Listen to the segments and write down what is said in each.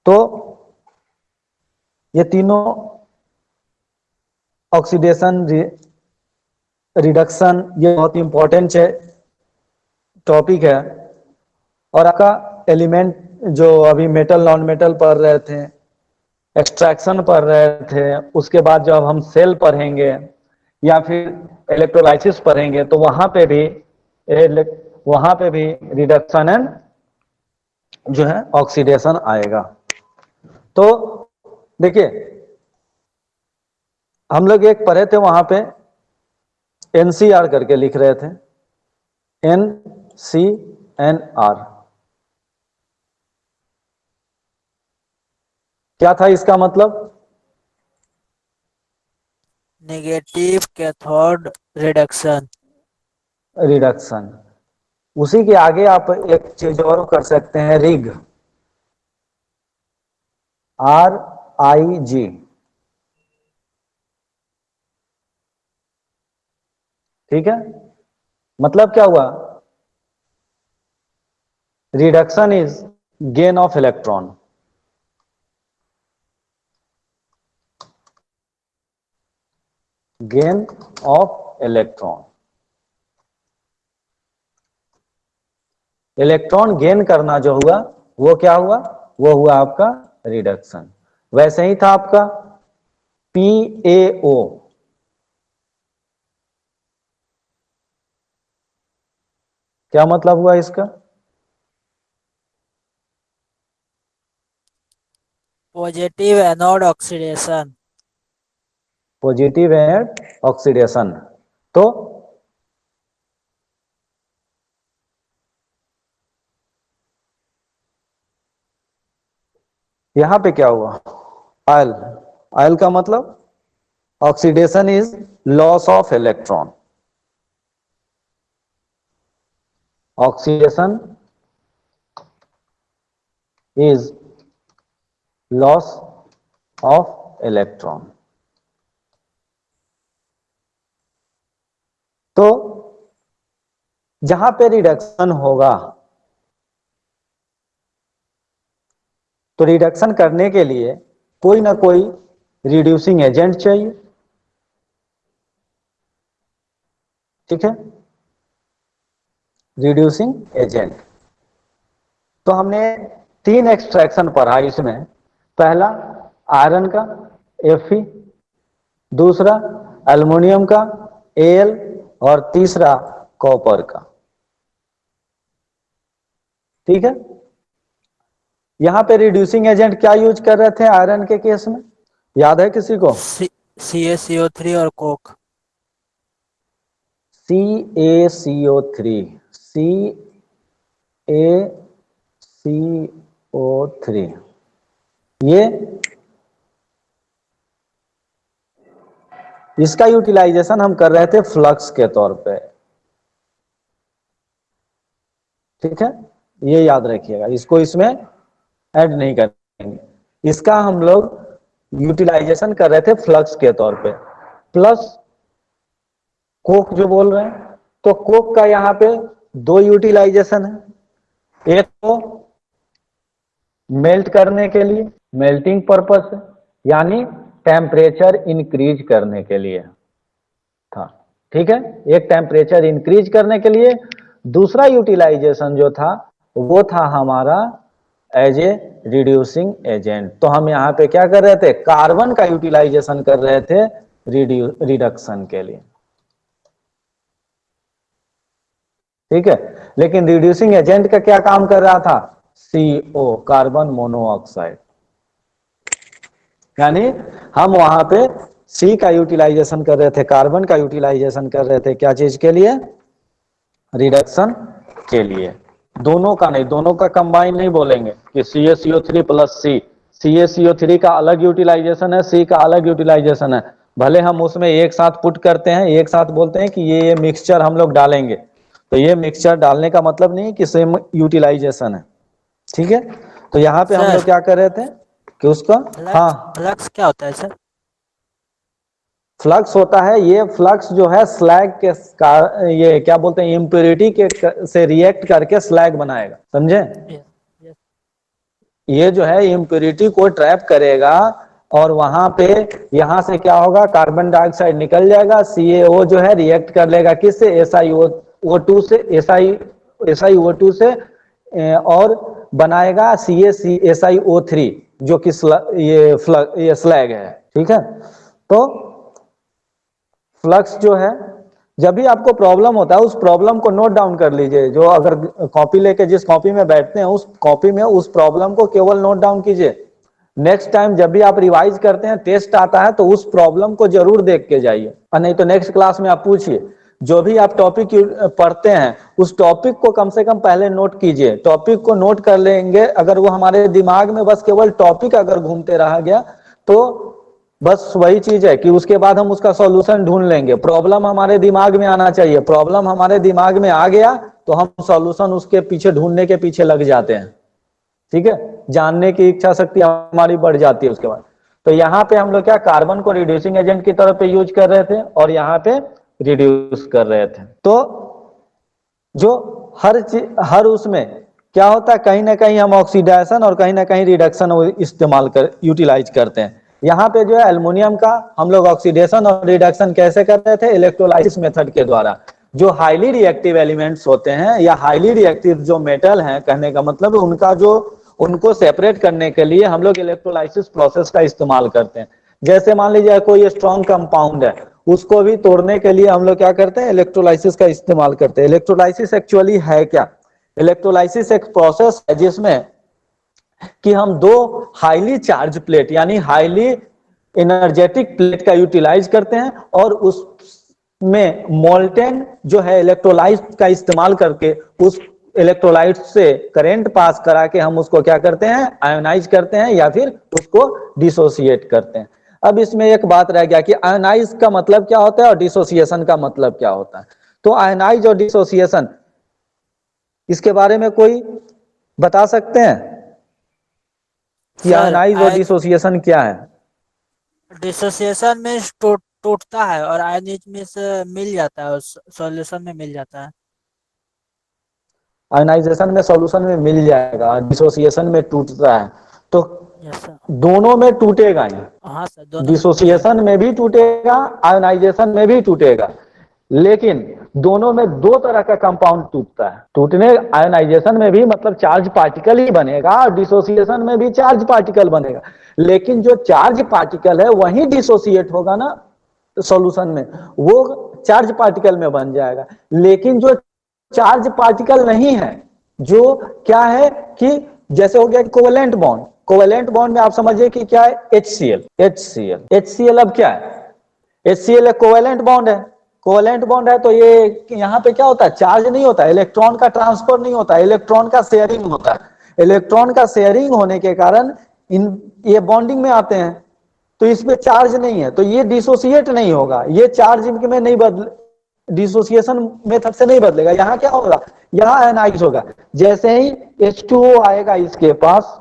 तो ये तीनों ऑक्सीडेशन रिडक्शन ये बहुत इंपॉर्टेंट टॉपिक है। और आपका एलिमेंट जो अभी मेटल नॉन मेटल पढ़ रहे थे, एक्सट्रैक्शन पढ़ रहे थे, उसके बाद जब हम सेल पढ़ेंगे या फिर इलेक्ट्रोलाइसिस पढ़ेंगे तो वहां पे भी रिडक्शन एंड जो है ऑक्सीडेशन आएगा। तो देखिए हम लोग एक पढ़े थे वहां पे एनसीआर करके लिख रहे थे, NCNR क्या था इसका मतलब? Negative cathode reduction. रिडक्शन। उसी के आगे आप एक चीज और कर सकते हैं, रिग, RIG। ठीक है, मतलब क्या हुआ? Reduction is gain of electron. Gain of electron, electron gain करना जो हुआ वो क्या हुआ? वो हुआ आपका रिडक्शन। वैसे ही था आपका PaO, क्या मतलब हुआ इसका? Positive anode oxidation. Positive and oxidation. तो यहां पे क्या हुआ? आयल, आयल का मतलब oxidation is loss of electron. Oxidation is loss of electron. तो जहां पे रिडक्शन होगा तो रिडक्शन करने के लिए कोई ना कोई रिड्यूसिंग एजेंट चाहिए। ठीक है, रिड्यूसिंग एजेंट। तो हमने 3 एक्सट्रैक्शन पढ़ा इसमें। पहला आयरन का Fe, दूसरा एल्युमिनियम का Al, और तीसरा कॉपर का। ठीक है, यहां पे रिड्यूसिंग एजेंट क्या यूज कर रहे थे आयरन के केस में, याद है किसी को? CaCO3 और कोक। CaCO3, CaCO3 ये इसका यूटिलाइजेशन हम कर रहे थे फ्लक्स के तौर पे। ठीक है, ये याद रखिएगा, इसको इसमें ऐड नहीं करेंगे। इसका हम लोग यूटिलाइजेशन कर रहे थे फ्लक्स के तौर पे। प्लस कोक जो बोल रहे हैं, तो कोक का यहां पे 2 यूटिलाइजेशन है। एक तो मेल्ट करने के लिए, मेल्टिंग पर्पस से, यानी टेम्परेचर इंक्रीज करने के लिए था। ठीक है, एक टेम्परेचर इंक्रीज करने के लिए। दूसरा यूटिलाइजेशन जो था वो था हमारा एज ए रिड्यूसिंग एजेंट। तो हम यहां पे क्या कर रहे थे? कार्बन का यूटिलाइजेशन कर रहे थे रिडक्शन के लिए। ठीक है, लेकिन रिड्यूसिंग एजेंट का क्या काम कर रहा था? CO, carbon monoxide. यानी हम वहां पे C का यूटिलाइजेशन कर रहे थे, कार्बन का यूटिलाइजेशन कर रहे थे, क्या चीज के लिए? रिडक्शन के लिए। दोनों का नहीं, दोनों का कंबाइन नहीं बोलेंगे कि CaCO3 प्लस C। CaCO3 का अलग यूटिलाइजेशन है, C का अलग यूटिलाइजेशन है। भले हम उसमें एक साथ पुट करते हैं, एक साथ बोलते हैं कि ये मिक्सचर हम लोग डालेंगे, तो ये मिक्सचर डालने का मतलब नहीं कि सेम यूटिलाइजेशन है। ठीक है, तो यहाँ पे हम सर लोग क्या कर रहे थे कि उसका, फ्लक्स हाँ, फ्लक्स क्या होता है सर? फ्लक्स होता है, ये फ्लक्स जो है स्लैग के ये क्या बोलते हैं, इम्प्योरिटी के से रिएक्ट करके स्लैग बनाएगा, समझे? Yes yes. ये जो है इम्प्योरिटी को ट्रैप करेगा और वहां पे यहां से क्या होगा, कार्बन डाइऑक्साइड निकल जाएगा, CaO जो है रिएक्ट कर लेगा किससे, SiO2 से, SiO2 से और बनाएगा SiO3 जो कि ये स्लैग है। ठीक है, तो फ्लक्स जो है, जब भी आपको प्रॉब्लम होता है उस प्रॉब्लम को नोट डाउन कर लीजिए। जो अगर कॉपी लेके जिस कॉपी में बैठते हैं उस कॉपी में उस प्रॉब्लम को केवल नोट डाउन कीजिए। नेक्स्ट टाइम जब भी आप रिवाइज करते हैं, टेस्ट आता है, तो उस प्रॉब्लम को जरूर देख के जाइए, और नहीं तो नेक्स्ट क्लास में आप पूछिए। जो भी आप टॉपिक पढ़ते हैं उस टॉपिक को कम से कम पहले नोट कीजिए। टॉपिक को नोट कर लेंगे, अगर वो हमारे दिमाग में बस केवल टॉपिक अगर घूमते रह गया तो बस वही चीज है कि उसके बाद हम उसका सॉल्यूशन ढूंढ लेंगे। प्रॉब्लम हमारे दिमाग में आना चाहिए, प्रॉब्लम हमारे दिमाग में आ गया तो हम सॉल्यूशन उसके पीछे ढूंढने के पीछे लग जाते हैं। ठीक है, जानने की इच्छा शक्ति हमारी बढ़ जाती है उसके बाद। तो यहाँ पे हम लोग क्या कार्बन को रिड्यूसिंग एजेंट की तरह पे यूज कर रहे थे और यहाँ पे रिड्यूस कर रहे थे। तो जो हर उसमें क्या होता है, कहीं ना कहीं हम ऑक्सीडेशन और कहीं ना कहीं रिडक्शन इस्तेमाल यूटिलाइज करते हैं। यहाँ पे जो है एल्युमिनियम का हम लोग ऑक्सीडेशन और रिडक्शन कैसे कर रहे थे, इलेक्ट्रोलाइसिस मेथड के द्वारा। जो हाईली रिएक्टिव एलिमेंट्स होते हैं या हाईली रिएक्टिव जो मेटल हैं, कहने का मतलब उनका जो उनको सेपरेट करने के लिए हम लोग इलेक्ट्रोलाइसिस प्रोसेस का इस्तेमाल करते हैं। जैसे मान लीजिए कोई स्ट्रॉन्ग कंपाउंड है, उसको भी तोड़ने के लिए हम लोग क्या करते हैं, इलेक्ट्रोलाइसिस का इस्तेमाल करते हैं। इलेक्ट्रोलाइसिस एक्चुअली है क्या, इलेक्ट्रोलाइसिस एक प्रोसेस है जिसमें कि हम दो हाईली चार्ज प्लेट यानी हाईली एनर्जेटिक प्लेट का यूटिलाइज करते हैं और उसमें मोल्टेन जो है इलेक्ट्रोलाइट का इस्तेमाल करके उस इलेक्ट्रोलाइट से करंट पास करा के हम उसको क्या करते हैं, आयोनाइज करते हैं या फिर उसको डिसोसिएट करते हैं। अब इसमें एक बात रह गया कि आयोनाइज का मतलब क्या होता है और डिसोसिएशन का मतलब क्या होता है। तो आयोनाइज और डिसोसिएशन, इसके बारे में कोई बता सकते हैं कि आयोनाइज और डिसोसिएशन क्या है? डिसोसिएशन में टूटता है और आयनिज में से मिल जाता है, सॉल्यूशन में मिल जाता है। आयोनाइजेशन में सॉल्यूशन में मिल जाएगा, डिसोसिएशन में टूटता है। तो दोनों में टूटेगा ही। हाँ सर, दोनों डिसोसिएशन में भी टूटेगा, आयोनाइजेशन में भी टूटेगा, लेकिन दोनों में दो तरह का कंपाउंड टूटता है। टूटने आयोनाइजेशन में भी मतलब चार्ज पार्टिकल ही बनेगा और डिसोसिएशन में भी चार्ज पार्टिकल बनेगा, लेकिन जो चार्ज पार्टिकल है वही डिसोसिएट होगा ना सॉल्यूशन में, वो चार्ज पार्टिकल में बन जाएगा। लेकिन जो चार्ज पार्टिकल नहीं है, जो क्या है कि जैसे हो गया कोवेलेंट बॉन्ड, कोवेलेंट बॉन्ड में आप समझिए कि क्या है, HCl अब क्या है, HCl एक कोवेलेंट बॉन्ड है। कोवेलेंट बॉन्ड है तो ये यहाँ पे क्या होता है, चार्ज नहीं होता, इलेक्ट्रॉन का ट्रांसफर नहीं होता, इलेक्ट्रॉन का शेयरिंग होता है। इलेक्ट्रॉन का शेयरिंग होने के कारण ये बॉन्डिंग में आते हैं, तो इसमें चार्ज नहीं है, तो ये डिसोसिएट नहीं होगा, ये चार्ज में नहीं बदल, डिसोसिएशन मेथड से नहीं बदलेगा। यहाँ क्या होगा, यहाँ आयनाइज होगा। जैसे ही H2O आएगा इसके पास,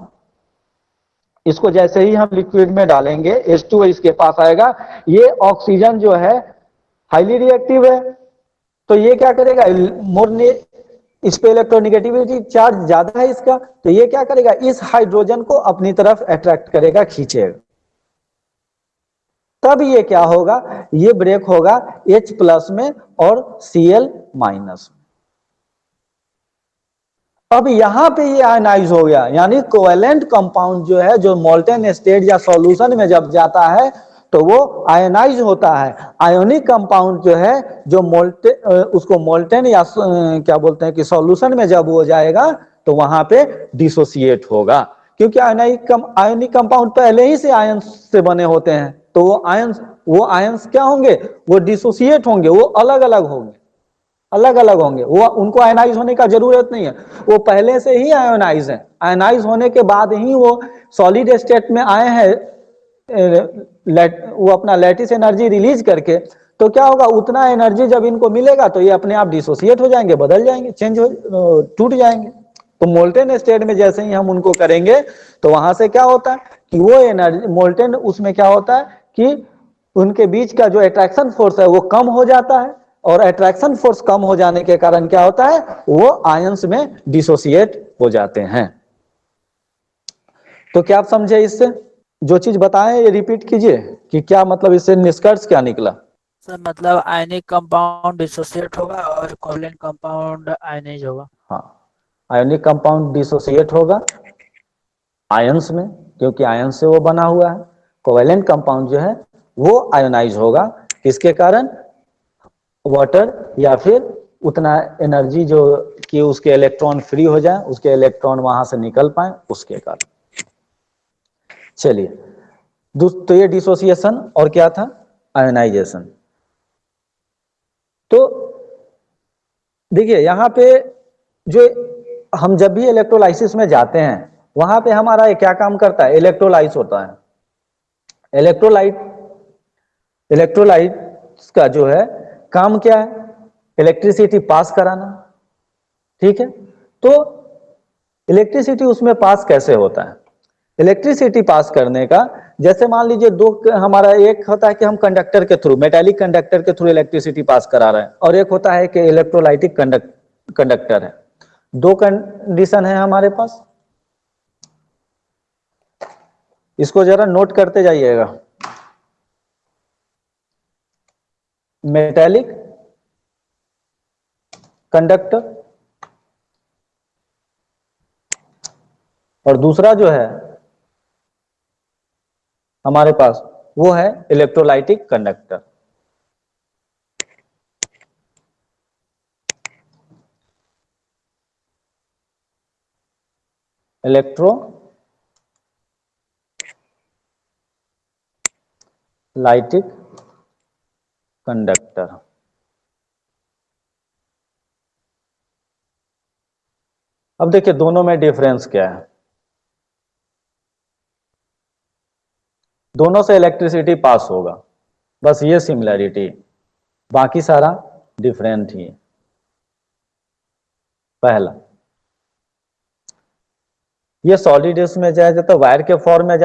इसको जैसे ही हम लिक्विड में डालेंगे, H2O इसके पास आएगा, ये ऑक्सीजन जो है हाईली रिएक्टिव है, तो ये क्या करेगा, इस पे इलेक्ट्रोनेगेटिविटी चार्ज ज्यादा है इसका, तो ये क्या करेगा, इस हाइड्रोजन को अपनी तरफ अट्रैक्ट करेगा, खींचेगा। तब ये क्या होगा, ये ब्रेक होगा H प्लस में और Cl माइनस में। अब यहां पे ये आयनाइज हो गया, यानी कोवेलेंट कंपाउंड जो है, जो मोल्टेन स्टेट या सॉल्यूशन में जब जाता है तो वो आयनाइज होता है। आयोनिक कंपाउंड जो है, जो उसको मोल्टेन या क्या बोलते हैं कि सॉल्यूशन में जब हो जाएगा तो वहां पे डिसोसिएट होगा, क्योंकि आयोनिक कंपाउंड पहले ही से आयन से बने होते हैं, तो वो आयंस क्या होंगे, वो डिसोसिएट होंगे, वो अलग अलग होंगे, अलग अलग होंगे, वो उनको आयनाइज होने का जरूरत नहीं है, वो पहले से ही आयोनाइज है। आयोनाइज होने के बाद ही वो सॉलिड स्टेट में आए हैं, वो अपना लैटिस एनर्जी रिलीज करके, तो क्या होगा, उतना एनर्जी जब इनको मिलेगा तो ये अपने आप डिसोसिएट हो जाएंगे, बदल जाएंगे, टूट जाएंगे। तो मोल्टेन स्टेट में जैसे ही हम उनको करेंगे तो वहां से क्या होता है कि वो एनर्जी मोल्टेन, उसमें क्या होता है कि उनके बीच का जो अट्रैक्शन फोर्स है वो कम हो जाता है, और अट्रैक्शन फोर्स कम हो जाने के कारण क्या होता है, वो आयंस में डिसोसिएट हो जाते हैं। तो क्या आप समझे इससे? जो चीज बताएं ये रिपीट कीजिए कि क्या मतलब, इससे निष्कर्ष क्या निकला? सर मतलब आयनिक कंपाउंड डिसोसिएट होगा और कोवैलेंट कंपाउंड आयनाइज होगा। हाँ, आयोनिक कंपाउंड डिसोसिएट होगा आयंस में, क्योंकि आयन से वो बना हुआ है। कोवेलेंट कंपाउंड जो है वो आयोनाइज होगा, किसके कारण? वाटर, या फिर उतना एनर्जी जो कि उसके इलेक्ट्रॉन फ्री हो जाए, उसके इलेक्ट्रॉन वहां से निकल पाए, उसके कारण। चलिए, तो ये डिसोसिएशन और क्या था? आयोनाइजेशन। तो देखिए यहां पे जो हम जब भी इलेक्ट्रोलाइसिस में जाते हैं, वहां पे हमारा ये क्या काम करता है? इलेक्ट्रोलाइस होता है। इलेक्ट्रोलाइट इलेक्ट्रोलाइट का जो है काम क्या है? इलेक्ट्रिसिटी पास कराना। ठीक है, तो इलेक्ट्रिसिटी उसमें पास कैसे होता है? इलेक्ट्रिसिटी पास करने का, जैसे मान लीजिए दो, हमारा एक होता है कि हम कंडक्टर के थ्रू, मेटालिक कंडक्टर के थ्रू इलेक्ट्रिसिटी पास करा रहे हैं, और एक होता है कि इलेक्ट्रोलाइटिक कंडक्टर है। दो कंडीशन है हमारे पास, इसको जरा नोट करते जाइएगा। मेटालिक कंडक्टर, और दूसरा जो है हमारे पास वो है इलेक्ट्रोलाइटिक कंडक्टर। Electrolytic conductor. अब देखिए दोनों में डिफरेंस क्या है। दोनों से इलेक्ट्रिसिटी पास होगा, बस ये सिमिलैरिटी, बाकी सारा डिफरेंट ही है। पहला, ये सॉलिड में जाया जाता है, वायर के फॉर्म में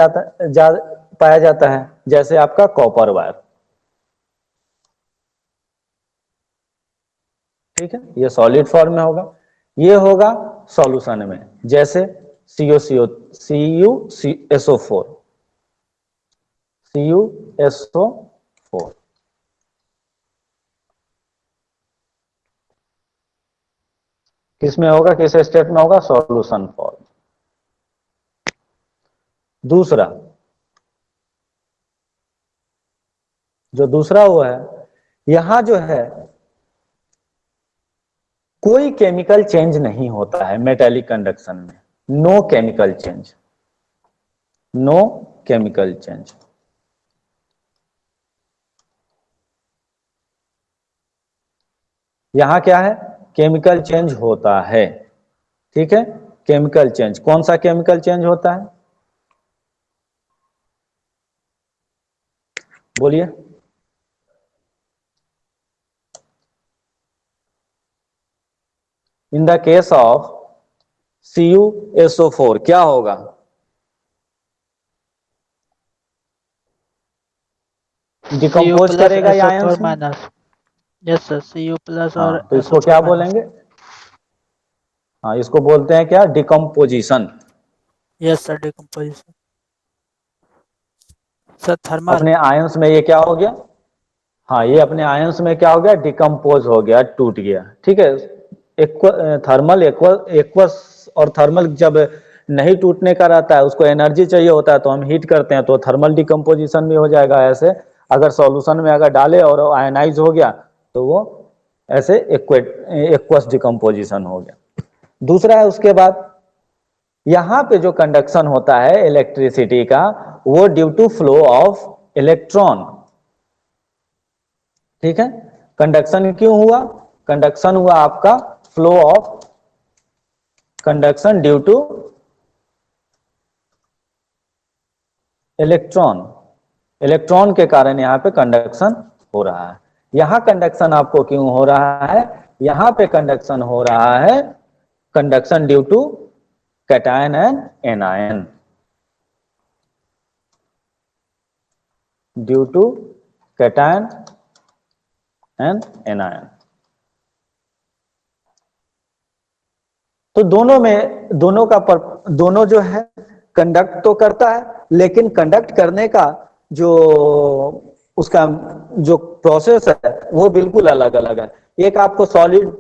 पाया जाता है, जैसे आपका कॉपर वायर। ठीक है, ये सॉलिड फॉर्म में होगा। ये होगा सॉल्यूशन में, जैसे CuSO4। CuSO4 किस में होगा, किस स्टेट में होगा? Solution form. दूसरा, जो दूसरा वो है, यहां जो है कोई केमिकल चेंज नहीं होता है मेटेलिक कंडक्शन में। No chemical change, no chemical change. यहां क्या है? केमिकल चेंज होता है। ठीक है, केमिकल चेंज, कौन सा केमिकल चेंज होता है? बोलिए। In the case of CuSO4 क्या होगा? Cu डिकम्पोज प्लस करेगा या SO आयंस फोर में? Minus. Yes sir, Cu plus और हाँ, तो SO इसको फोर क्या माइनस। बोलेंगे? हाँ, इसको बोलते हैं क्या? Decomposition. Yes sir, decomposition. Sir thermal. अपने आयंस में ये क्या हो गया? हाँ, ये अपने आयंस में क्या हो गया? डिकम्पोज हो गया, टूट गया। ठीक है, थर्मल एक्वस, और थर्मल जब नहीं टूटने का रहता है, उसको एनर्जी चाहिए होता है, तो हम हीट करते हैं, तो थर्मल डिकम्पोजिशन भी हो जाएगा। ऐसे अगर सॉल्यूशन में अगर डाले और आयनाइज हो गया, तो वो ऐसे एक्वस डिकम्पोजिशन हो गया। दूसरा है उसके बाद, यहां पे जो कंडक्शन होता है इलेक्ट्रिसिटी का, वो due to flow of electron. ठीक है, कंडक्शन क्यों हुआ? कंडक्शन हुआ आपका flow of, conduction due to electron. Electron के कारण यहां पे कंडक्शन हो रहा है। यहां कंडक्शन आपको क्यों हो रहा है? यहां पे कंडक्शन हो रहा है, conduction due to cation and anion. Due to cation and anion. तो दोनों में, दोनों जो है कंडक्ट तो करता है, लेकिन कंडक्ट करने का जो उसका जो प्रोसेस है वो बिल्कुल अलग अलग है। एक आपको सॉलिड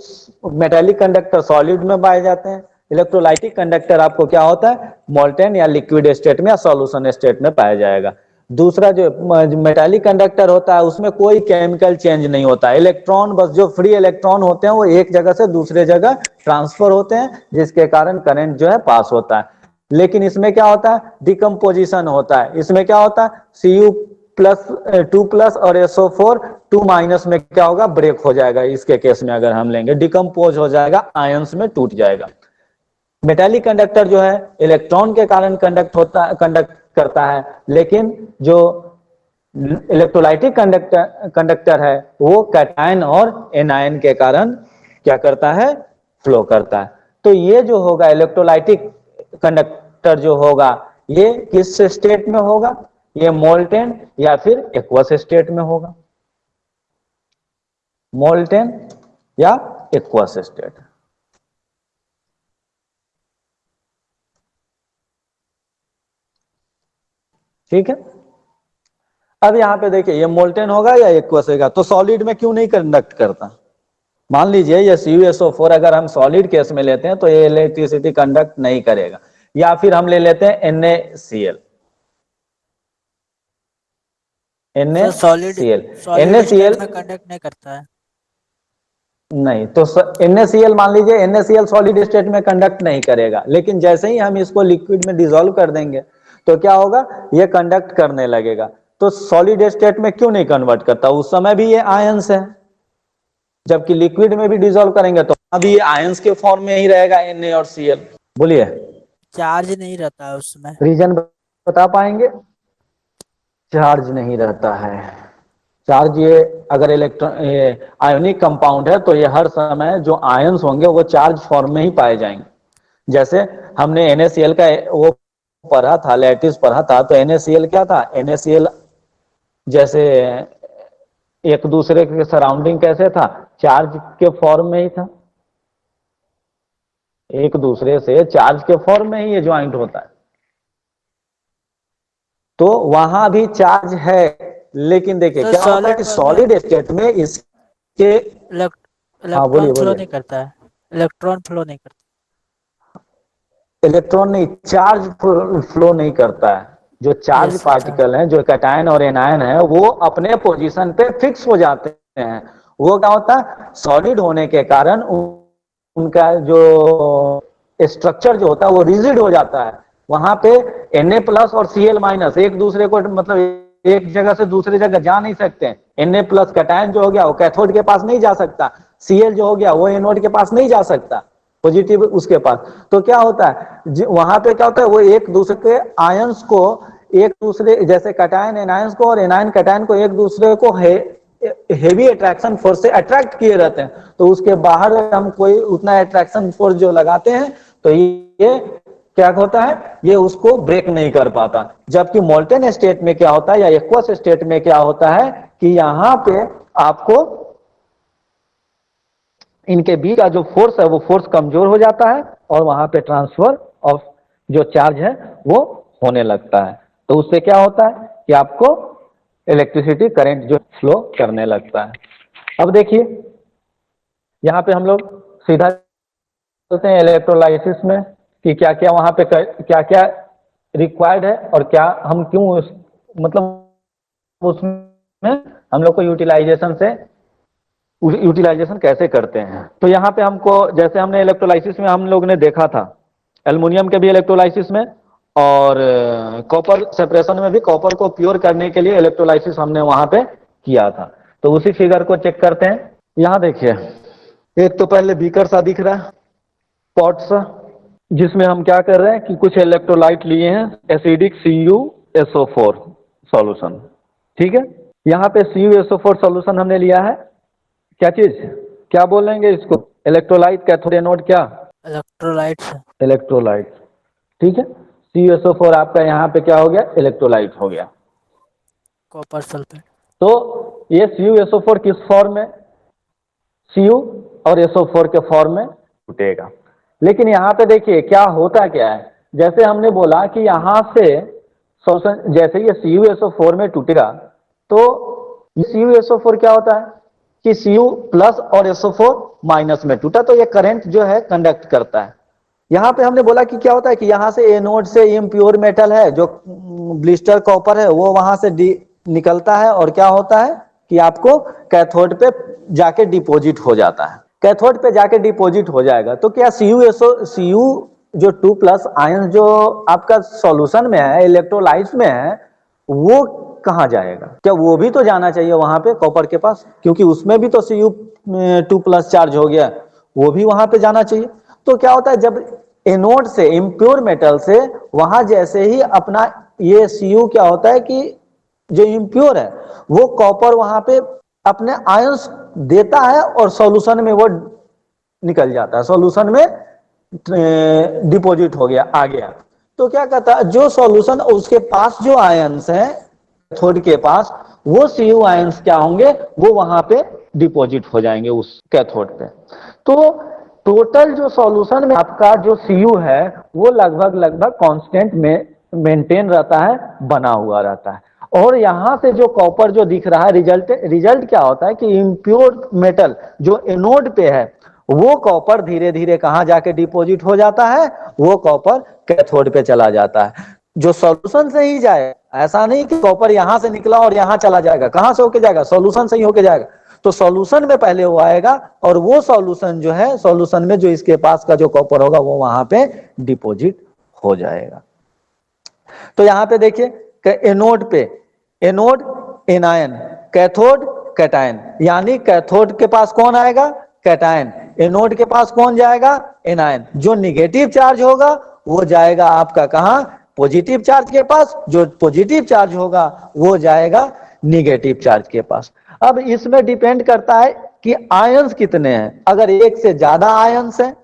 मेटेलिक कंडक्टर सॉलिड में पाए जाते हैं, इलेक्ट्रोलाइटिक कंडक्टर आपको क्या होता है मोल्टेन या लिक्विड स्टेट में या सॉल्यूशन स्टेट में पाया जाएगा। दूसरा जो मेटालिक कंडक्टर होता है उसमें कोई केमिकल चेंज नहीं होता है, इलेक्ट्रॉन बस जो फ्री इलेक्ट्रॉन होते हैं वो एक जगह से दूसरे जगह ट्रांसफर होते हैं जिसके कारण करंट जो है पास होता है। लेकिन इसमें क्या होता है डिकम्पोजिशन होता है, इसमें क्या होता है Cu प्लस 2+ और SO4 2- में क्या होगा ब्रेक हो जाएगा, इसके केस में अगर हम लेंगे डिकम्पोज हो जाएगा, आयंस में टूट जाएगा। मेटालिक कंडक्टर जो है इलेक्ट्रॉन के कारण कंडक्ट करता है, लेकिन जो इलेक्ट्रोलाइटिक कंडक्टर है वो कैटायन और एनायन के कारण क्या करता है फ्लो करता है। तो ये जो होगा इलेक्ट्रोलाइटिक कंडक्टर जो होगा ये किस स्टेट में होगा, ये मोल्टेन या फिर एक्वस स्टेट में होगा, मोल्टेन या एक्वस स्टेट। ठीक है, अब यहां पे देखिए ये मोल्टेन होगा या एक्वस होगा, तो सॉलिड में क्यों नहीं कंडक्ट करता। मान लीजिए ये CuSO4 अगर हम सॉलिड केस में लेते हैं तो ये इलेक्ट्रिसिटी कंडक्ट नहीं करेगा, या फिर हम ले लेते हैं NaCl। Sir solid NaCl solid state NaCl में कंडक्ट नहीं करता है। नहीं तो NaCl मान लीजिए NaCl सॉलिड स्टेट में कंडक्ट नहीं करेगा, लेकिन जैसे ही हम इसको लिक्विड में डिसॉल्व कर देंगे तो क्या होगा ये कंडक्ट करने लगेगा। तो सॉलिड स्टेट में क्यों नहीं कन्वर्ट करता, उस समय भी ये आयंस है, जबकि लिक्विड में भी डिसॉल्व करेंगे तो अभी ये आयंस के फॉर्म में ही रहेगा Na और Cl। बोलिए चार्ज नहीं रहता है उसमें। रीजन बता पाएंगे। चार्ज नहीं रहता है, चार्ज ये अगर इलेक्ट्रॉन आयोनिक कंपाउंड है तो ये हर समय जो आयंस होंगे वो चार्ज फॉर्म में ही पाए जाएंगे। जैसे हमने NaCl का वो पढ़ा था, लैटिस पढ़ा था, तो NaCl क्या था, NaCl जैसे एक दूसरे के सराउंडिंग कैसे था चार्ज के फॉर्म में ही था, एक दूसरे से चार्ज के फॉर्म में ही ये ज्वाइंट होता है। तो वहां भी चार्ज है, लेकिन देखिए सर क्या होता है सॉलिड कि में सॉलिड स्टेट में इसके हाँ बोलिए इलेक्ट्रॉन फ्लो बोलिए। नहीं करता है, इलेक्ट्रॉन फ्लो नहीं करता। इलेक्ट्रॉन नहीं चार्ज फ्लो नहीं करता है, जो चार्ज यस अच्छा। पार्टिकल हैं जो कैटायन और एनायन है वो अपने पोजीशन पे फिक्स हो जाते हैं। वो क्या होता है सॉलिड होने के कारण उनका जो स्ट्रक्चर जो होता है वो रिजिड हो जाता है, वहां पे Na+ और Cl- एक दूसरे को मतलब एक जगह से दूसरी जगह जा नहीं सकते। Na+ कैटायन जो हो गया वो कैथोड के पास नहीं जा सकता, Cl जो हो गया वो एनोड के पास नहीं जा सकता, पॉजिटिव उसके पास। तो क्या होता है वहां पे क्या होता है वो एक दूसरे के आयंस को एक दूसरे जैसे कैटायन एनायंस को और एनायन कैटायन को एक दूसरे को हेवी अट्रैक्शन फोर्स से अट्रैक्ट किए रहते हैं, तो उसके बाहर हम कोई उतना अट्रैक्शन फोर्स जो लगाते हैं तो ये क्या होता है ये उसको ब्रेक नहीं कर पाता। जबकि मोल्टेन स्टेट में क्या होता है या एक्वस स्टेट में क्या होता है कि यहाँ पे आपको इनके बीच का जो फोर्स है वो फोर्स कमजोर हो जाता है और वहां पे ट्रांसफर ऑफ जो चार्ज है वो होने लगता है। तो उससे क्या होता है कि आपको इलेक्ट्रिसिटी करंट जो फ्लो करने लगता है। अब देखिए यहाँ पे हम लोग सीधा चलते हैं इलेक्ट्रोलाइसिस में कि क्या क्या वहां पे क्या क्या रिक्वायर्ड है और क्या हम क्यों मतलब उसमें हम लोग को यूटिलाइजेशन कैसे करते हैं। तो यहाँ पे हमको जैसे हमने इलेक्ट्रोलाइसिस में हम लोग ने देखा था एल्युमिनियम के भी इलेक्ट्रोलाइसिस में और कॉपर सेपरेशन में भी कॉपर को प्योर करने के लिए इलेक्ट्रोलाइसिस हमने वहां पे किया था। तो उसी फिगर को चेक करते हैं। यहाँ देखिए एक तो पहले बीकर सा दिख रहा है पॉट सा, जिसमें हम क्या कर रहे हैं कि कुछ इलेक्ट्रोलाइट लिए हैं एसिडिक CuSO4 सॉल्यूशन। ठीक है, यहाँ पे CuSO4 सॉल्यूशन हमने लिया है, क्या चीज क्या बोलेंगे इसको इलेक्ट्रोलाइट कैथोड एनोड क्या इलेक्ट्रोलाइट्स। इलेक्ट्रोलाइट। ठीक है, CuSO4 आपका यहाँ पे क्या हो गया इलेक्ट्रोलाइट हो गया। Copper sulphate. तो ये CuSO4 किस फॉर्म में Cu और SO4 के फॉर्म में टूटेगा। लेकिन यहाँ पे देखिए क्या होता क्या है जैसे हमने बोला कि यहां से सॉल्यूशन, जैसे ये CuSO4 में टूटेगा तो ये CuSO4 क्या होता है कि Cu प्लस और SO4 माइनस में टूटा तो ये करंट जो है कंडक्ट करता है। यहां पे हमने बोला कि क्या होता है कि यहां से एनोड से इम्प्योर मेटल है जो ब्लिस्टर कॉपर है वो वहां से निकलता है और क्या होता है कि आपको कैथोड पे जाके डिपॉजिट हो जाता है। कैथोड पे जाके डिपॉजिट हो जाएगा तो क्या Cu जो 2+ आयन जो आपका सॉल्यूशन में है, इलेक्ट्रोलाइट्स में है, वो कहाँ जाएगा? क्या वो भी तो जाना चाहिए वहां पे कॉपर के पास, क्योंकि उसमें भी तो Cu2+ चार्ज हो गया, वो भी वहां पे जाना चाहिए। तो क्या होता है जब एनोड से इम्प्योर मेटल से वहां जैसे ही अपना ये Cu क्या होता है कि जो इम्प्योर है वो कॉपर वहां पे अपने आयंस देता है और सॉल्यूशन में वो निकल जाता है, सॉल्यूशन में डिपॉजिट हो गया, आ गया। तो क्या कहता है जो सॉल्यूशन उसके पास जो आयंस है कैथोड के पास, वो Cu आयंस क्या होंगे, वो वहां पे डिपॉजिट हो जाएंगे उस कैथोड पे। तो टोटल जो सॉल्यूशन में आपका जो Cu है वो लगभग लगभग कांस्टेंट में मेंटेन रहता है, बना हुआ रहता है। और यहां से जो कॉपर जो दिख रहा है, रिजल्ट क्या होता है कि इम्प्योर मेटल जो एनोड पे है वो कॉपर धीरे धीरे कहां जाके डिपॉजिट हो जाता है, वो कॉपर कैथोड पे चला जाता है। जो सॉल्यूशन से ही जाए, ऐसा नहीं कि कॉपर यहां से निकला और यहां चला जाएगा, कहां से होके जाएगा, सॉल्यूशन से ही होके जाएगा। तो सॉल्यूशन में पहले वो आएगा और वो सॉल्यूशन जो है, सॉल्यूशन में जो इसके पास का जो कॉपर होगा वो वहां पे डिपॉजिट हो जाएगा। तो यहां पे देखिए एनोड पे एनोड एनायन, कैथोड कैटायन, यानी कैथोड के पास कौन आएगा, कैटायन, एनोड के पास कौन जाएगा, एनायन। जो निगेटिव चार्ज होगा वो जाएगा आपका कहां, पॉजिटिव चार्ज के पास, जो पॉजिटिव चार्ज होगा वो जाएगा निगेटिव चार्ज के पास। अब इसमें डिपेंड करता है कि आयंस कितने हैं। अगर एक से ज्यादा आयंस है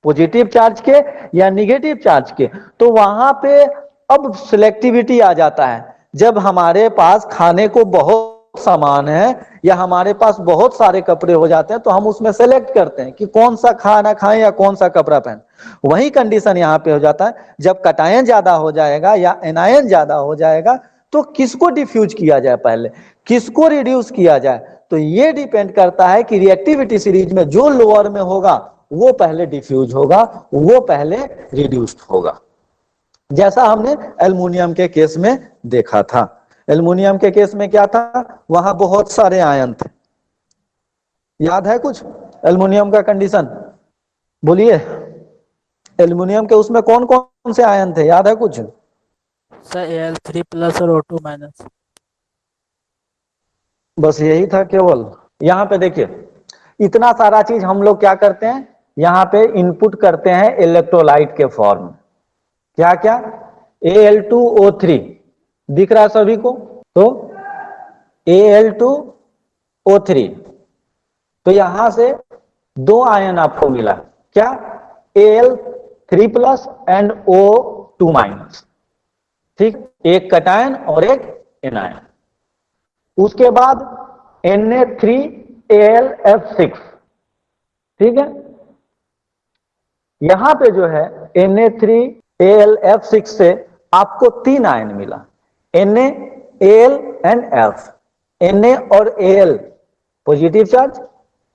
पॉजिटिव चार्ज के या निगेटिव चार्ज के, तो वहां पे अब सिलेक्टिविटी आ जाता है। जब हमारे पास खाने को बहुत सामान है या हमारे पास बहुत सारे कपड़े हो जाते हैं तो हम उसमें सेलेक्ट करते हैं कि कौन सा खाना खाएं या कौन सा कपड़ा पहन। वही कंडीशन यहाँ पे हो जाता है। जब कटायन ज्यादा हो जाएगा या एनायन ज्यादा हो जाएगा तो किसको डिफ्यूज किया जाए पहले, किसको रिड्यूस किया जाए, तो ये डिपेंड करता है कि रिएक्टिविटी सीरीज में जो लोअर में होगा वो पहले डिफ्यूज होगा, वो पहले रिड्यूस्ड होगा। जैसा हमने एल्युमिनियम के केस में देखा था। एल्युमिनियम के केस में क्या था, वहां बहुत सारे आयन थे, याद है कुछ एल्युमिनियम का कंडीशन, बोलिए। एल्युमिनियम के उसमें कौन कौन से आयन थे, याद है कुछ? सर Al3+ और O2-। बस यही था केवल। यहाँ पे देखिए इतना सारा चीज हम लोग क्या करते हैं, यहाँ पे इनपुट करते हैं इलेक्ट्रोलाइट के फॉर्म। क्या क्या, Al2O3 दिख रहा है सभी को, तो Al2O3, तो यहां से दो आयन आपको मिला, क्या, Al3+ एंड O2-। ठीक, एक कटायन और एक एनायन। उसके बाद Na3AlF6, ठीक है। यहां पे जो है Na3AlF6 से आपको 3 आयन मिला, Na, Al and F। Na और Al पॉजिटिव चार्ज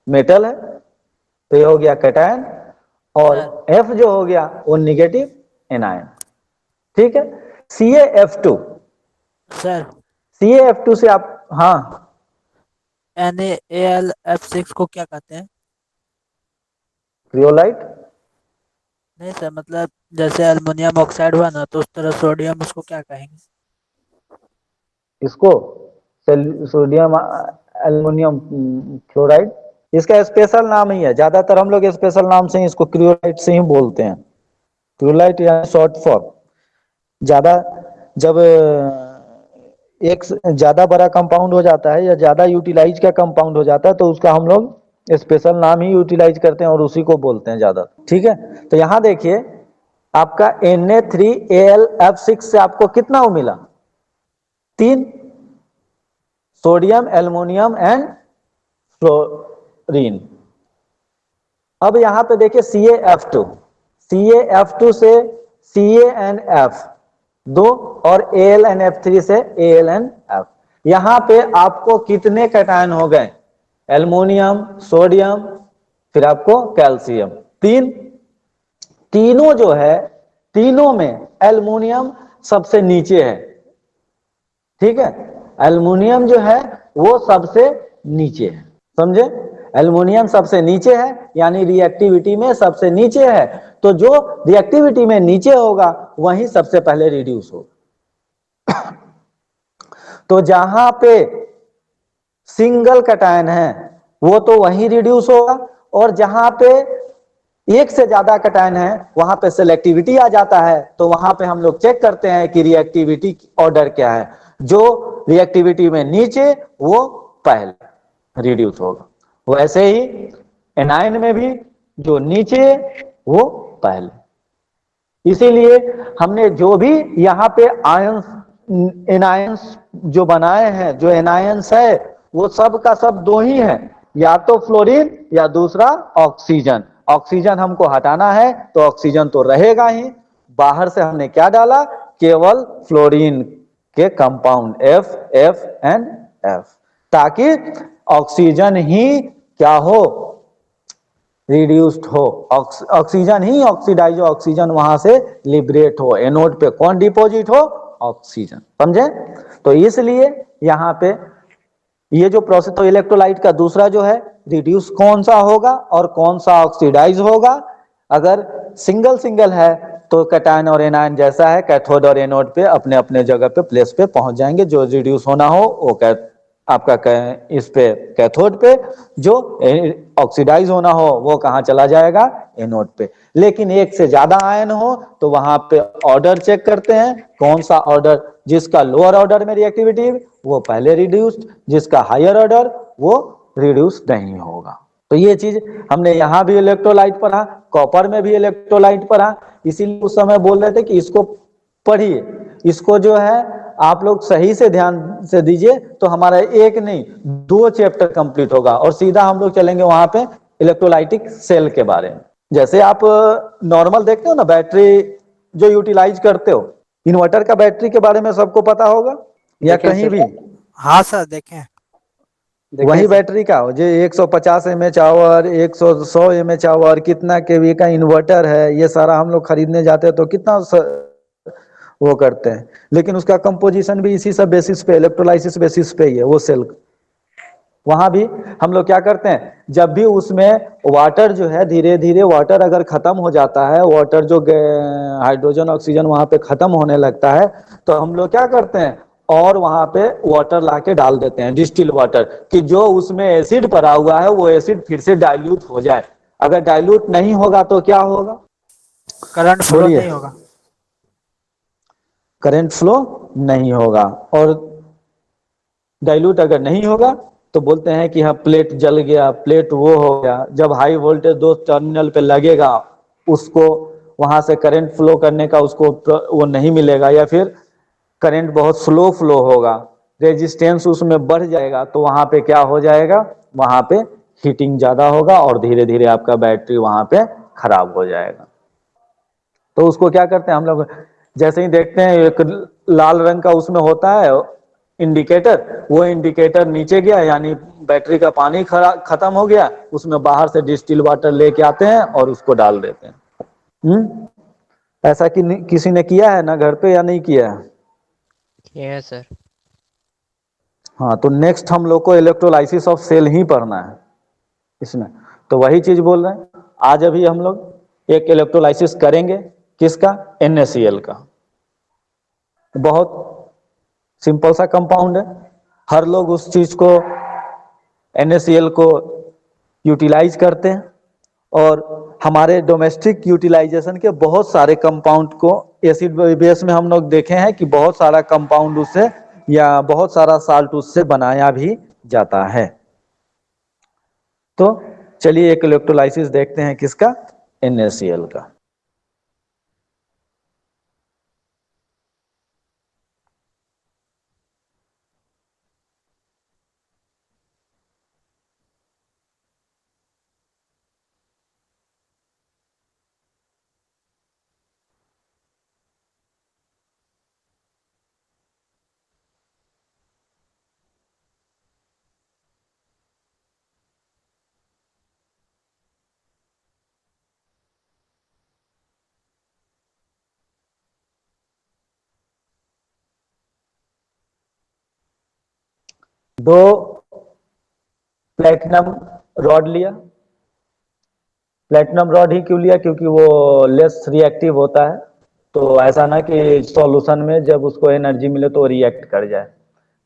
मेटल है तो ये हो गया कैटायन, और F जो हो गया वो निगेटिव एनायन, ठीक है। CaF2, सर CaF2 से आप, हाँ, NaAlF6 को क्या कहते हैं? क्रियोलाइट। नहीं सर, मतलब जैसे एल्युमिनियम ऑक्साइड हुआ ना, तो उस तरह सोडियम उसको क्या कहेंगे? इसको सोडियम एल्युमिनियम क्लोराइड, इसका स्पेशल नाम ही है। ज्यादातर हम लोग स्पेशल नाम से ही इसको क्रियोलाइट से ही बोलते हैं। क्रियोलाइट या शॉर्ट फॉर्म। ज्यादा जब एक ज्यादा बड़ा कंपाउंड हो जाता है या ज्यादा यूटिलाइज का कंपाउंड हो जाता है तो उसका हम लोग स्पेशल नाम ही यूटिलाइज करते हैं और उसी को बोलते हैं ज्यादा, ठीक है। तो यहां देखिए आपका Na3AlF6 से आपको कितना मिला, 3, सोडियम एल्युमिनियम एंड फ्लोरीन। अब यहां पे देखिए CaF2 से CaNF 2 और AlNF3 से AlNF। यहां पे आपको कितने कैटायन हो गए? एल्युमिनियम, सोडियम, फिर आपको कैल्शियम, तीन। तीनों जो है, तीनों में एल्युमिनियम सबसे नीचे है। ठीक है, एल्युमिनियम जो है वो सबसे नीचे है, समझे? एल्युमिनियम सबसे नीचे है, यानी रिएक्टिविटी में सबसे नीचे है। तो जो रिएक्टिविटी में नीचे होगा वही सबसे पहले रिड्यूस होगा। तो जहां पे सिंगल कैटायन है वो तो वही रिड्यूस होगा, और जहां पे एक से ज्यादा कैटायन है वहां पे सेलेक्टिविटी आ जाता है। तो वहां पे हम लोग चेक करते हैं कि रिएक्टिविटी ऑर्डर क्या है। जो रिएक्टिविटी में नीचे वो पहले रिड्यूस होगा, वैसे ही एनायन में भी जो नीचे वो पहले। इसीलिए हमने जो भी यहाँ पे आयंस एनायंस जो बनाए हैं, जो एनायंस है वो सब का सब दो ही है, या तो फ्लोरीन या दूसरा ऑक्सीजन। ऑक्सीजन हमको हटाना है तो ऑक्सीजन तो रहेगा ही, बाहर से हमने क्या डाला? केवल फ्लोरीन के कंपाउंड FF and F, ताकि ऑक्सीजन ही क्या हो? रिड्यूस्ड हो। ऑक्सीजन ही ऑक्सीडाइज, ऑक्सीजन वहां से लिबरेट हो। एनोड पे कौन डिपॉजिट हो? ऑक्सीजन, समझे? तो इसलिए यहां पे ये जो प्रोसेस, तो इलेक्ट्रोलाइट का दूसरा जो है रिड्यूस कौन सा होगा और कौन सा ऑक्सीडाइज होगा? अगर सिंगल सिंगल है तो कैटायन और एनायन जैसा है, कैथोड और एनोड पे अपने अपने जगह पे प्लेस पे पहुंच जाएंगे। जो रिड्यूस होना हो वो आपका इस पे कैथोड पे, जो ऑक्सीडाइज होना हो वो कहाँ चला जाएगा? एनोड पे। लेकिन एक से ज्यादा आयन हो तो वहां पे ऑर्डर चेक करते हैं, कौन सा ऑर्डर? जिसका लोअर ऑर्डर में रिएक्टिविटी वो पहले रिड्यूस्ड, जिसका हायर ऑर्डर वो रिड्यूस नहीं होगा। तो ये चीज हमने यहाँ भी इलेक्ट्रोलाइट पढ़ा, कॉपर में भी इलेक्ट्रोलाइट पढ़ा। इसीलिए उस समय बोल रहे थे कि इसको पढ़िए, इसको जो है आप लोग सही से ध्यान से दीजिए तो हमारा एक नहीं 2 चैप्टर कंप्लीट होगा, और सीधा हम लोग चलेंगे वहां पे इलेक्ट्रोलाइटिक सेल के बारे में। जैसे आप नॉर्मल देखते हो ना, बैटरी जो यूटिलाइज करते हो, इन्वर्टर का बैटरी के बारे में सबको पता होगा या देखें कहीं सर, भी? हाँ सर, देखें। देखें वही सर। बैटरी का जो 150 mAh आवर, 100 mAh आवर, कितना केवी का इन्वर्टर है, ये सारा हम लोग खरीदने जाते हैं तो कितना वो करते हैं। लेकिन उसका कंपोजिशन भी इसी सब बेसिस पे, इलेक्ट्रोलाइसिस बेसिस पे ही है वो सेल। वहां भी हम लोग क्या करते हैं, जब भी उसमें वाटर जो है, धीरे धीरे वाटर अगर खत्म हो जाता है, वाटर जो हाइड्रोजन ऑक्सीजन वहां पे खत्म होने लगता है, तो हम लोग क्या करते हैं, और वहां पे वाटर लाके डाल देते हैं, डिस्टिल वाटर, कि जो उसमें एसिड भरा हुआ है वो एसिड फिर से डाइल्यूट हो जाए। अगर डाइल्यूट नहीं होगा तो क्या होगा? करंट फ्लो बोलिए। नहीं होगा। करंट फ्लो नहीं होगा, और डाइल्यूट अगर नहीं होगा तो बोलते हैं कि हाँ प्लेट जल गया, प्लेट वो हो गया। जब हाई वोल्टेज 2 टर्मिनल पे लगेगा, उसको वहां से करंट फ्लो करने का उसको वो नहीं मिलेगा, या फिर करंट बहुत स्लो फ्लो होगा, रेजिस्टेंस उसमें बढ़ जाएगा, तो वहां पे क्या हो जाएगा? वहां पे हीटिंग ज्यादा होगा और धीरे धीरे आपका बैटरी वहां पे खराब हो जाएगा। तो उसको क्या करते हैं हम लोग, जैसे ही देखते हैं एक लाल रंग का उसमें होता है इंडिकेटर, वो इंडिकेटर नीचे गया यानी बैटरी का पानी खत्म हो गया, उसमें बाहर से डिस्टिल वाटर लेके आते हैं और उसको डाल देते हैं। ऐसा कि किसी ने किया है ना घर पे, या नहीं किया है? ये है सर। हाँ, तो नेक्स्ट हम लोग को इलेक्ट्रोलाइसिस ऑफ सेल ही पढ़ना है इसमें। तो वही चीज बोल रहे हैं, आज अभी हम लोग एक इलेक्ट्रोलाइसिस करेंगे, किसका? NaCl का। बहुत सिंपल सा कंपाउंड है, हर लोग उस चीज को NaCl को यूटिलाइज करते हैं, और हमारे डोमेस्टिक यूटिलाइजेशन के बहुत सारे कंपाउंड को एसिड बेस में हम लोग देखे हैं कि बहुत सारा कंपाउंड उससे, या बहुत सारा साल्ट उससे बनाया भी जाता है। तो चलिए एक इलेक्ट्रोलाइसिस देखते हैं, किसका? NaCl का। 2 प्लेटिनम रॉड लिया। प्लेटिनम रॉड ही क्यों लिया? क्योंकि वो लेस रिएक्टिव होता है, तो ऐसा ना कि सॉल्यूशन में जब उसको एनर्जी मिले तो रिएक्ट कर जाए।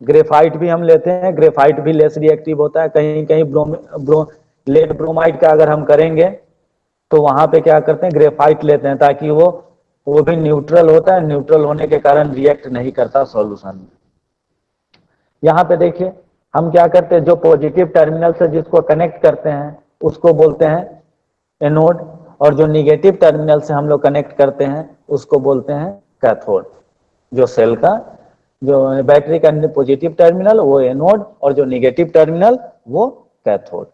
ग्रेफाइट भी हम लेते हैं, ग्रेफाइट भी लेस रिएक्टिव होता है। कहीं कहीं लेड ब्रोमाइड का अगर हम करेंगे तो वहां पे क्या करते हैं, ग्रेफाइट लेते हैं, ताकि वो भी न्यूट्रल होता है, न्यूट्रल होने के कारण रिएक्ट नहीं करता सॉल्यूशन में। यहाँ पे देखिए हम क्या करते हैं, जो पॉजिटिव टर्मिनल से जिसको कनेक्ट करते हैं उसको बोलते हैं एनोड, और जो निगेटिव टर्मिनल से हम लोग कनेक्ट करते हैं उसको बोलते हैं कैथोड। जो सेल का, जो बैटरी का पॉजिटिव टर्मिनल वो एनोड, और जो निगेटिव टर्मिनल वो कैथोड।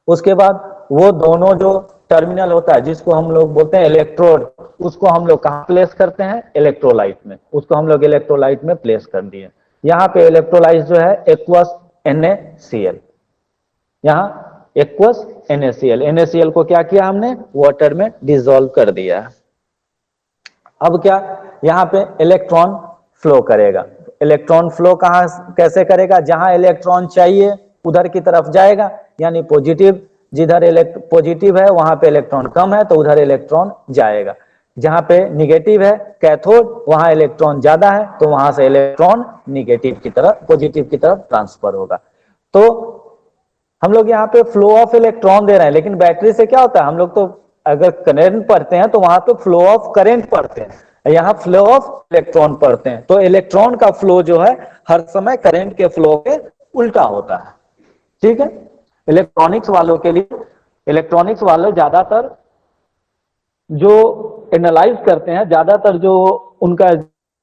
उसके बाद वो दोनों जो टर्मिनल होता है जिसको हम लोग बोलते हैं इलेक्ट्रोड, उसको हम लोग कहाँ प्लेस करते हैं? इलेक्ट्रोलाइट में। उसको हम लोग इलेक्ट्रोलाइट में प्लेस कर दिए। यहाँ पे इलेक्ट्रोलाइट जो है एक्वस NaCl, यहाँ एक्वस NaCl, NaCl को क्या किया हमने? वाटर में डिसॉल्व कर दिया। अब क्या, यहाँ पे इलेक्ट्रॉन फ्लो करेगा। इलेक्ट्रॉन फ्लो कहाँ कैसे करेगा? जहां इलेक्ट्रॉन चाहिए उधर की तरफ जाएगा, यानी पॉजिटिव, जिधर पॉजिटिव है वहां पे इलेक्ट्रॉन कम है तो उधर इलेक्ट्रॉन जाएगा। जहां पे निगेटिव है कैथोड, वहां इलेक्ट्रॉन ज्यादा है तो वहां से इलेक्ट्रॉन निगेटिव की तरफ, पॉजिटिव की तरफ ट्रांसफर होगा। तो हम लोग यहाँ पे फ्लो ऑफ इलेक्ट्रॉन दे रहे हैं, लेकिन बैटरी से क्या होता है, हम लोग तो अगर करंट पढ़ते हैं तो वहां पे फ्लो ऑफ करंट पढ़ते हैं, यहाँ फ्लो ऑफ इलेक्ट्रॉन पढ़ते हैं। तो इलेक्ट्रॉन का फ्लो जो है हर समय करंट के फ्लो के उल्टा होता है। ठीक है, इलेक्ट्रॉनिक्स वालों के लिए, इलेक्ट्रॉनिक्स वाले ज्यादातर जो एनालाइज करते हैं, ज्यादातर जो उनका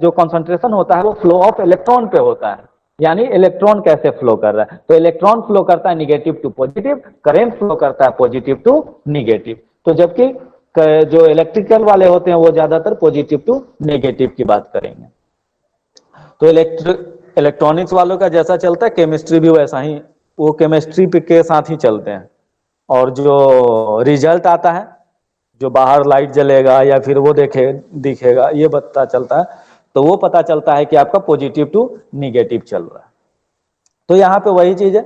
जो कंसंट्रेशन होता है वो फ्लो ऑफ इलेक्ट्रॉन पे होता है, यानी इलेक्ट्रॉन कैसे फ्लो कर रहा है। तो इलेक्ट्रॉन फ्लो करता है negative to positive, current flow करता है पॉजिटिव टू निगेटिव। तो जबकि जो इलेक्ट्रिकल वाले होते हैं वो ज्यादातर पॉजिटिव टू नेगेटिव की बात करेंगे। तो इलेक्ट्रॉनिक्स वालों का जैसा चलता है, केमिस्ट्री भी वैसा ही, वो केमिस्ट्री के साथ ही चलते हैं। और जो रिजल्ट आता है, जो बाहर लाइट जलेगा या फिर वो दिखेगा, ये पता चलता है, तो वो पता चलता है कि आपका पॉजिटिव टू निगेटिव चल रहा है। तो यहाँ पे वही चीज है,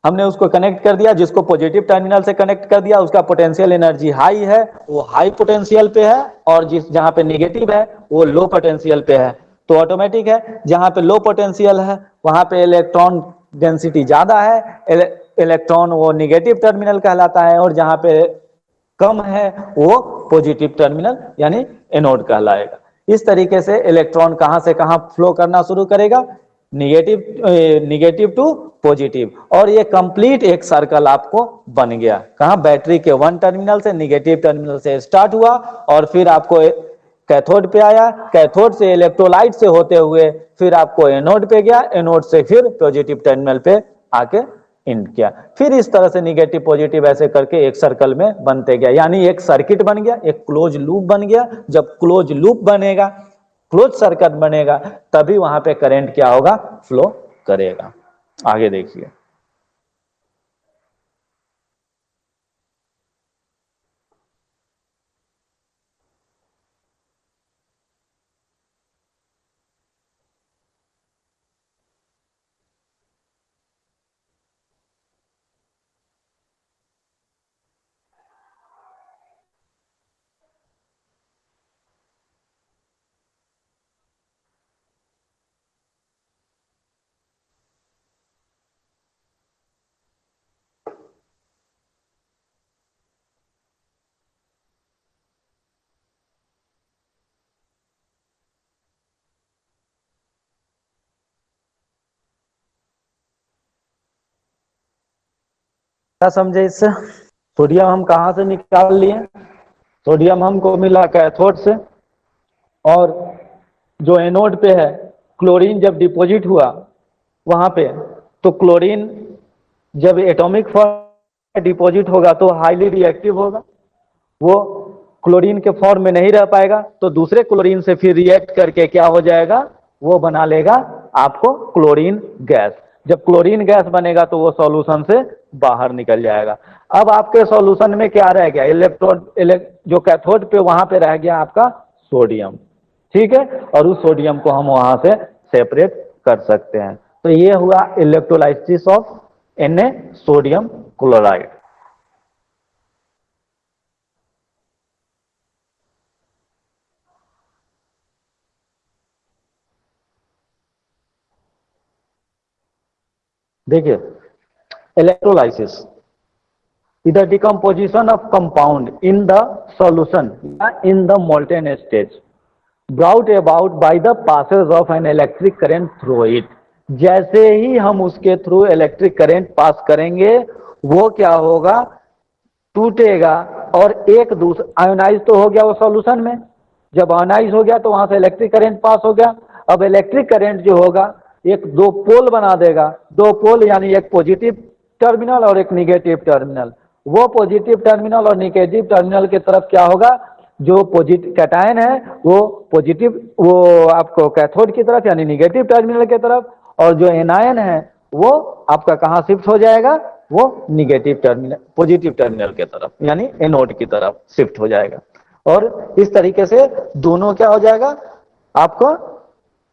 हमने उसको कनेक्ट कर दिया, जिसको पॉजिटिव टर्मिनल से कनेक्ट कर दिया उसका पोटेंशियल एनर्जी हाई है, वो हाई पोटेंशियल पे है, और जहां पे निगेटिव है वो लो पोटेंशियल पे है। तो ऑटोमेटिक है, जहां पे लो पोटेंशियल है वहां पे इलेक्ट्रॉन डेंसिटी ज्यादा है, इलेक्ट्रॉन वो निगेटिव टर्मिनल कहलाता है, और जहां पे कम है वो पॉजिटिव टर्मिनल यानी एनोड कहलाएगा। इस तरीके से इलेक्ट्रॉन कहां से कहां फ्लो करना शुरू करेगा? निगेटिव टू पॉजिटिव, और ये कंप्लीट एक सर्कल आपको बन गया। कहां? बैटरी के 1 टर्मिनल से, निगेटिव टर्मिनल से स्टार्ट हुआ और फिर आपको कैथोड पे आया, कैथोड से इलेक्ट्रोलाइट से होते हुए फिर आपको एनोड पे गया, एनोड से फिर पॉजिटिव टर्मिनल पे आके एंड किया। फिर इस तरह से निगेटिव पॉजिटिव ऐसे करके एक सर्कल में बनते गया, यानी एक सर्किट बन गया, एक क्लोज लूप बन गया। जब क्लोज लूप बनेगा, क्लोज सर्किट बनेगा, तभी वहां पे करंट क्या होगा? फ्लो करेगा। आगे देखिए, क्या समझे इससे? सोडियम हम कहां से निकाल लिए? सोडियम हमको मिला कैथोड से, और जो एनोड पे है क्लोरीन जब डिपॉजिट हुआ वहां पे, तो क्लोरीन जब एटॉमिक फॉर्म डिपॉजिट होगा तो हाईली रिएक्टिव होगा, वो क्लोरीन के फॉर्म में नहीं रह पाएगा, तो दूसरे क्लोरीन से फिर रिएक्ट करके क्या हो जाएगा? वो बना लेगा आपको क्लोरीन गैस। जब क्लोरीन गैस बनेगा तो वो सॉल्यूशन से बाहर निकल जाएगा। अब आपके सॉल्यूशन में क्या रह गया? जो कैथोड पे वहां पे रह गया आपका सोडियम। ठीक है, और उस सोडियम को हम वहां से सेपरेट कर सकते हैं। तो ये हुआ electrolysis of Na sodium chloride. देखिए, electrolysis is the decomposition of compound in the solution in the molten stage brought about by the passage of an electric current through it। जैसे ही हम उसके थ्रू इलेक्ट्रिक करंट पास करेंगे वो क्या होगा, टूटेगा और एक दूसरे आयोनाइज तो हो गया वो सॉल्यूशन में, जब आयोनाइज हो गया तो वहां से इलेक्ट्रिक करंट पास हो गया। अब इलेक्ट्रिक करंट जो होगा एक दो पोल बना देगा, दो पोल यानी एक पॉजिटिव टर्मिनल और एक निगेटिव टर्मिनल। वो पॉजिटिव टर्मिनल और निगेटिव टर्मिनल की तरफ क्या होगा, जो पॉजिटिव कैटायन है वो पॉजिटिव वो आपको कैथोड की तरफ यानी निगेटिव टर्मिनल की तरफ, और जो एनायन है वो आपका कहाँ शिफ्ट हो जाएगा, वो निगेटिव टर्मिनल पॉजिटिव टर्मिनल की तरफ यानी एनोड की तरफ शिफ्ट हो जाएगा। और इस तरीके से दोनों क्या हो जाएगा, आपको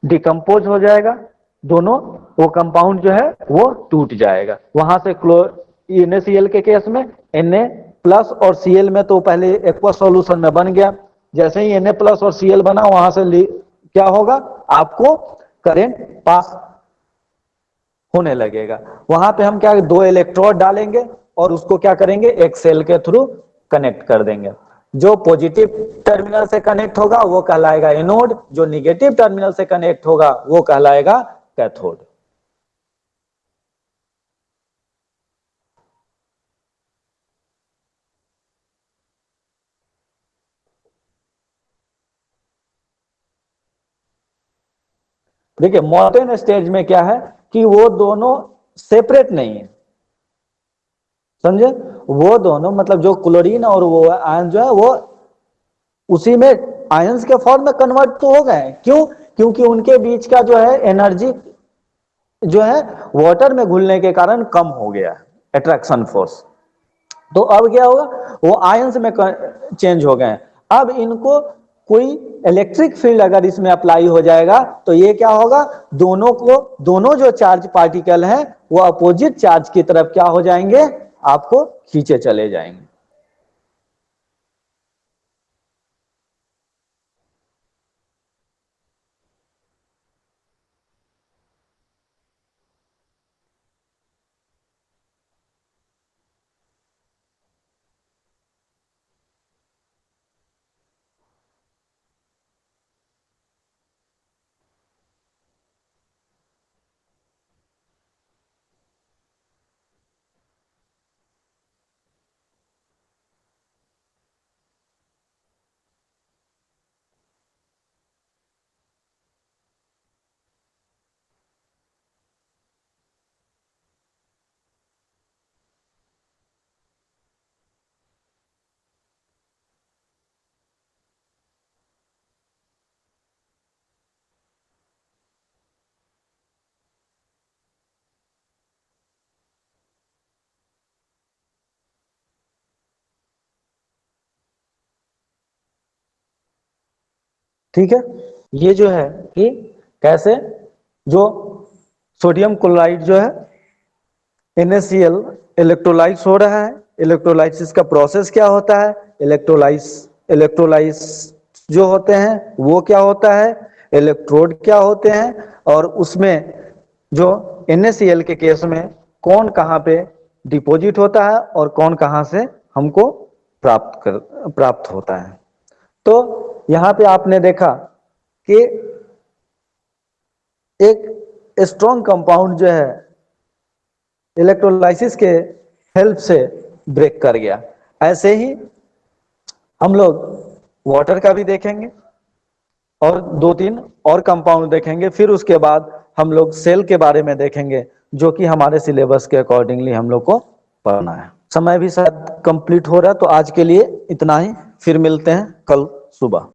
डिकम्पोज हो जाएगा, दोनों वो कंपाउंड जो है वो टूट जाएगा। वहां से NaCl के केस में Na प्लस और Cl में तो पहले एक्वा सॉल्यूशन में बन गया, जैसे ही Na प्लस और Cl बना वहां से क्या होगा, आपको करंट पास होने लगेगा। वहां पे हम क्या दो इलेक्ट्रोड डालेंगे और उसको क्या करेंगे एक सेल के थ्रू कनेक्ट कर देंगे। जो पॉजिटिव टर्मिनल से कनेक्ट होगा वो कहलाएगा एनोड, जो निगेटिव टर्मिनल से कनेक्ट होगा वो कहलाएगा कैथोड। देखिए, मॉल्टेन स्टेज में क्या है कि वो दोनों सेपरेट नहीं है, समझे, वो दोनों मतलब जो क्लोरीन और वो आयन जो है वो उसी में आयंस के फॉर्म में कन्वर्ट तो हो गए। क्यों, क्योंकि उनके बीच का जो है एनर्जी जो है वाटर में घुलने के कारण कम हो गया, अट्रैक्शन फोर्स। तो अब क्या होगा, वो आयंस में चेंज हो गए। अब इनको कोई इलेक्ट्रिक फील्ड अगर इसमें अप्लाई हो जाएगा तो ये क्या होगा, दोनों जो चार्ज पार्टिकल हैं वो अपोजिट चार्ज की तरफ क्या हो जाएंगे, आपको खींचे चले जाएंगे। ठीक है, ये जो है कि कैसे जो सोडियम क्लोराइड जो है NaCl इलेक्ट्रोलाइज हो रहा है, इलेक्ट्रोलाइसिस का प्रोसेस क्या होता है, इलेक्ट्रोलाइस जो होते हैं वो क्या होता है, इलेक्ट्रोड क्या होते हैं, और उसमें जो NaCl के केस में कौन कहाँ पे डिपॉजिट होता है और कौन कहाँ से हमको प्राप्त होता है। तो यहां पे आपने देखा कि एक स्ट्रॉन्ग कंपाउंड जो है इलेक्ट्रोलाइसिस के हेल्प से ब्रेक कर गया। ऐसे ही हम लोग वाटर का भी देखेंगे और दो तीन और कंपाउंड देखेंगे, फिर उसके बाद हम लोग सेल के बारे में देखेंगे जो कि हमारे सिलेबस के अकॉर्डिंगली हम लोग को पढ़ना है। समय भी शायद कंप्लीट हो रहा है, तो आज के लिए इतना ही, फिर मिलते हैं कल सुबह।